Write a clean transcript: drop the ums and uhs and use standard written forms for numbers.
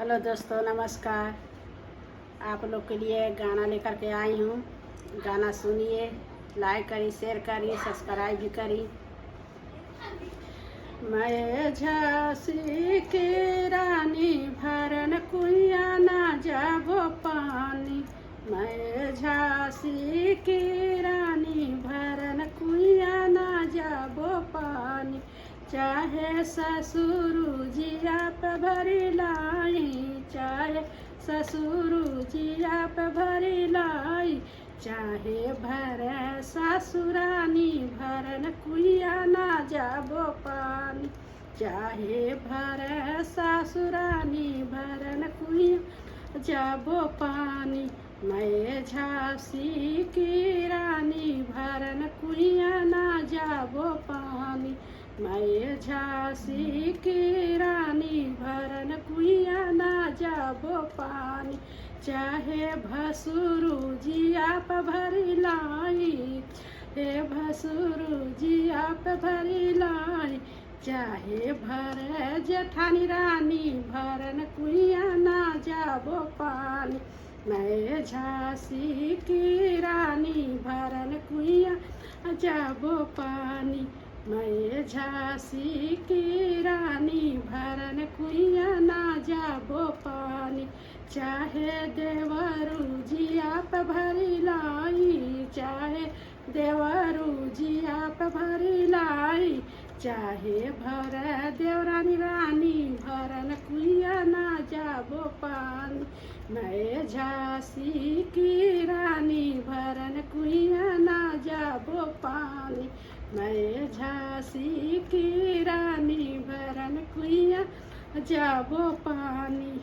Hello दोस्तों, नमस्कार। आप लोग के लिए गाना लेकर के आई हूँ। गाना सुनिए, लाइक करी, शेयर करी, सब्सक्राइब भी करी। मैं झांसी की रानी भरन कुइया ना जाबो पानी। मैं झांसी की रानी भरन कुइया ना जाबो पानी। चाहे ससुर जिया पे भरी लाई, चाहे ससुर जिया पे भरी लाई, चाहे भरे ससुरानी भरन कुइया ना जाबो पानी। चाहे भरे ससुरानी भरन कुइया जाबो पानी। मैं झांसी की रानी भरन कुइया ना जाबो पानी। मैं झांसी की रानी भरन कुइया ना जाबो पानी। चाहे भसुरु जिया पे भरी लाई, हे भसुरु जिया पे भरी लाई, चाहे भरे जेठानी रानी भरन कुइया ना जाबो पानी। मैं झांसी की रानी भरन कुइया जाबो पानी। मैं झांसी की रानी भरन कुइया ना जाबो पानी। चाहे देवरू जिया पे भरी लाई, चाहे देवरू जिया पे भरी लाई, चाहे भरे देवरानी रानी भरन कुइया ना जाबो पानी। मैं झांसी की रानी भरन कुइया ना जाबो पानी। मैं झांसी की रानी भरन कुइया जाबो पानी।